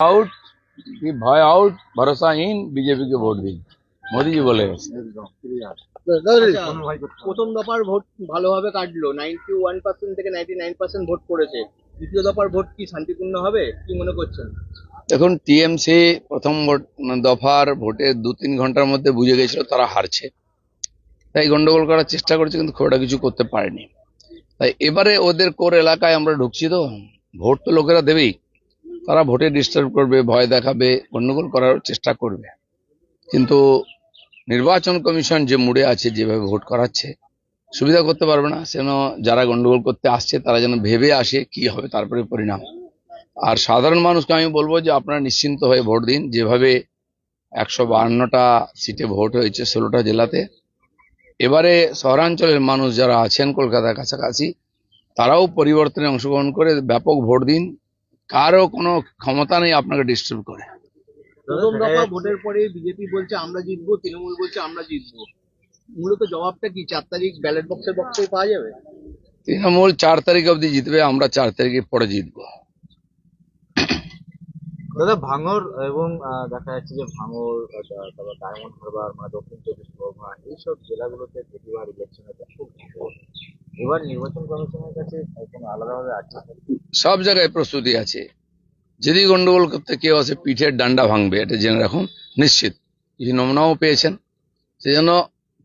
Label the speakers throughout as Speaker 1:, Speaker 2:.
Speaker 1: Out कि भय out भरोसाहीन BJP के वोट दी मोदी जी बोले
Speaker 2: প্রথম দফার ভোট ভালোভাবে কাটলো, 91% থেকে 99% ভোট পড়েছে। দ্বিতীয় দফার ভোট কি শান্তিপূর্ণ হবে, কি মনে করছেন?
Speaker 1: এখন টিএমসি প্রথম দফার ভোটে 2-3 ঘন্টার মধ্যে বুঝে গেছিল তারা হারছে, তাই গন্ডগোল করার চেষ্টা করছে, কিন্তু খুব একটা কিছু করতে পারেনি। তাই এবারে ওদের কোর এলাকায় আমরা ঢুকছি, তো ভোট তো লোকেরা দেবেই, তারা ভোটে ডিস্টার্ব করবে, ভয় দেখাবে, গন্ডগোল করার চেষ্টা করবে। কিন্তু নির্বাচন কমিশন যে মুডে আছে, যেভাবে ভোট করাচ্ছে, সুবিধা করতে পারবে না। সেজন্য যারা গন্ডগোল করতে আসছে তারা যেন ভেবে আসে কি হবে তারপরে পরিণাম। আর সাধারণ মানুষকে আমি বলবো যে আপনারা নিশ্চিন্ত হয়ে ভোট দিন। যেভাবে 152টা সিটে ভোট হয়েছে 16টা জেলাতে, এবারে শহরাঞ্চলের মানুষ যারা আছেন কলকাতার কাছাকাছি, তারাও পরিবর্তনে অংশগ্রহণ করে ব্যাপক ভোট দিন। কারও কোনো ক্ষমতা নেই আপনাকে ডিস্টার্ব করে।
Speaker 2: প্রথম দফা ভোটের পরে বিজেপি বলছে আমরা জিতবো, তৃণমূল বলছে আমরা জিতবো। মূলত জবাবটা কি 4 তারিখ ব্যালট বক্সের বক্সেই পাওয়া যাবে?
Speaker 1: তৃণমূল 4 তারিখ অবধি জিতবে, আমরা 4 তারিখে পরে জিতবো।
Speaker 3: দাদা, ভাঙড় এবং দেখা যাচ্ছে যে ভাঙড়, তারপর ডায়মন্ড হারবার, মানে দক্ষিণ চব্বিশ পরগনা, এইসব জেলাগুলোতে প্রতিবার ইলেকশনে ব্যাপক ভোট। এবার নির্বাচন কমিশনের কাছে কোনো আলাদাভাবে আছে?
Speaker 1: সব জায়গায় প্রস্তুতি আছে। যদি গন্ডগোল করতে কেউ আসে, পিঠের ডান্ডা ভাঙবে, এটা জেনে রাখুন নিশ্চিত। কিছু নমুনাও পেয়েছেন, সেজন্য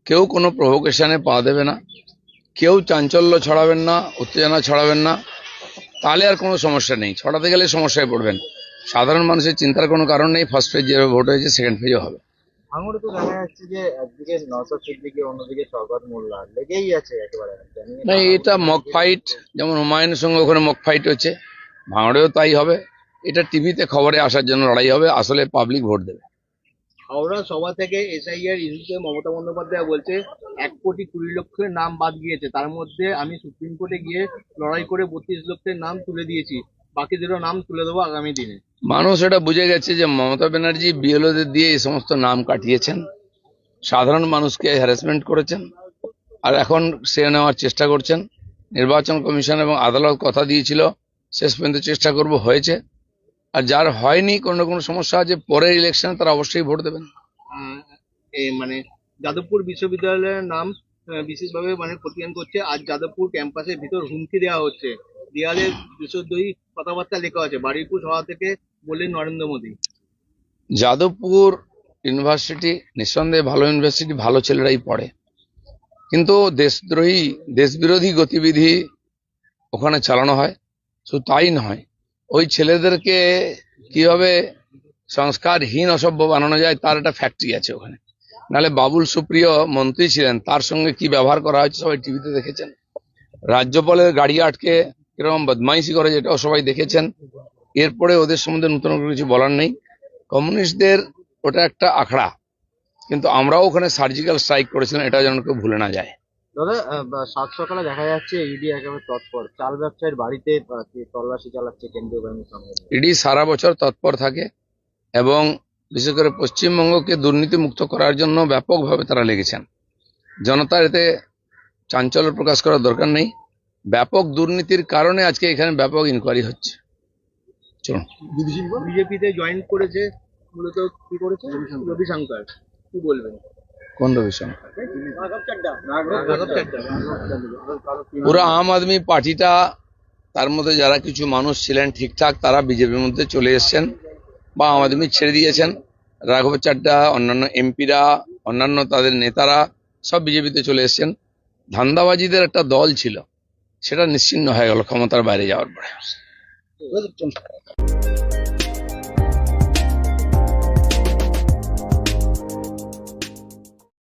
Speaker 1: কেউ কোনো প্রভোকেশনে পা দেবে না, কেউ চাঞ্চল্য ছড়াবেন না, উত্তেজনা ছড়াবেন না, তাহলে আর কোনো সমস্যা নেই। ছড়াতে গেলে সমস্যায় পড়বেন। সাধারণ মানুষের চিন্তার কোনো কারণ নেই। ফার্স্ট ফেজ যেভাবে ভোট হয়েছে, সেকেন্ড ফেজও হবে।
Speaker 3: ভাঙড়ে তো দেখা যাচ্ছে যে একদিকে নওশাদ সিদ্দিকী, অন্যদিকে শওকত মোল্লা লেগেই আছে একেবারে।
Speaker 1: না, এটা মক ফাইট, যেমন হুমায়ুনের সঙ্গে ওখানে মক ফাইট হচ্ছে, ভাঙড়েও তাই হবে। এটা টিভিতে খবরে আসার জন্য লড়াই হবে, আসলে পাবলিক ভোট দেবে।
Speaker 2: হাওড়া সভা থেকে এসআইআর ইস্যুতে মমতা বন্দ্যোপাধ্যায় বলছে 1,20,00,000 নাম বাদ গিয়েছে, তার মধ্যে আমি সুপ্রিম কোর্টে গিয়ে লড়াই করে 32 লক্ষের নাম তুলে দিয়েছি, বাকিদেরও নাম তুলে দেবো আগামী দিনে।
Speaker 1: মানুষ এটা বুঝে গেছে যে মমতা ব্যানার্জি বিএলওদের দিয়ে এই সমস্ত নাম কাটিয়েছেন, সাধারণ মানুষকে হ্যারাসমেন্ট করেছেন, আর এখন সে নেওয়ার চেষ্টা করছেন। নির্বাচন কমিশন এবং আদালত কথা দিয়েছিল শেষ পর্যন্ত চেষ্টা করব, হয়েছে। আর যার হয়নি, কোনো কোনো সমস্যা আছে, পরের ইলেকশনে তারা অবশ্যই ভোট দেবেন।
Speaker 2: মানে যাদবপুর বিশ্ববিদ্যালয়ের নাম বিশেষভাবে মানে প্রতিষ্ঠান করছে। আজ যাদবপুর ক্যাম্পাসের ভিতর হুমকি দেওয়া হচ্ছে, দেয়ালে বিশুদ্ধই কথাবার্তা লেখা আছে, বারুইপুর সভা থেকে বললেন নরেন্দ্র মোদী।
Speaker 1: যাদবপুর ইউনিভার্সিটি নিঃসন্দেহে ভালো ইউনিভার্সিটি, ভালো ছেলেরাই পড়ে, কিন্তু দেশদ্রোহী, দেশবিরোধী গতিবিধি ওখানে চালানো হয়। শুধু তাই নয়, ওই ছেলেদেরকে কিভাবে সংস্কারহীন অসভ্য বানানো যায় তার একটা ফ্যাক্টরি আছে ওখানে। নাহলে বাবুল সুপ্রিয় মন্ত্রী ছিলেন, তার সঙ্গে কি ব্যবহার করা হয়েছে সবাই টিভিতে দেখেছেন। রাজ্যপালের গাড়ি আটকে কিরকম বদমাইশি করে, যেটাও সবাই দেখেছেন। এরপরে ওদের সম্বন্ধে নতুন কিছু বলার নেই। কমিউনিস্টদের ওটা একটা আখড়া, কিন্তু আমরাও ওখানে সার্জিক্যাল স্ট্রাইক করেছিলাম, এটা যেন কেউ ভুলে না যায়।
Speaker 3: দাদা, সাত সকালে দেখা যাচ্ছে ইডি একেবারে তৎপর, চাল ব্যবসায়ীর বাড়িতে তল্লাশি চালাচ্ছে কেন্দ্রীয় বাহিনীর সঙ্গে।
Speaker 1: ইডি সারা বছর তৎপর থাকে এবং বিশেষ করে পশ্চিমবঙ্গকে দুর্নীতি মুক্ত করার জন্য ব্যাপকভাবে তারা লেগেছেন। জনতার এতে চাঞ্চল্য প্রকাশ করার দরকার নেই। ব্যাপক দুর্নীতির কারণে আজকে এখানে ব্যাপক ইনকোয়ারি হচ্ছে। চলুন।
Speaker 2: বিজেপিতে জয়েন করেছে, মূলত কি করেছে? রবিশঙ্কর, কি বলবেন?
Speaker 1: কোন রবিশঙ্কর? পুরো আম আদমি পার্টিটা, তার মধ্যে যারা কিছু মানুষ ছিলেন ঠিকঠাক, তারা বিজেপির মধ্যে চলে এসছেন বা আম আদমি ছেড়ে দিয়েছেন। রাঘব চাড্ডা, অন্যান্য এমপিরা, অন্যান্য তাদের নেতারা সব বিজেপিতে চলে এসছেন। ধান্দাবাজিদের একটা দল ছিল, সেটা নিশ্চিহ্ন হয়ে গেল ক্ষমতার বাইরে যাওয়ার পরে।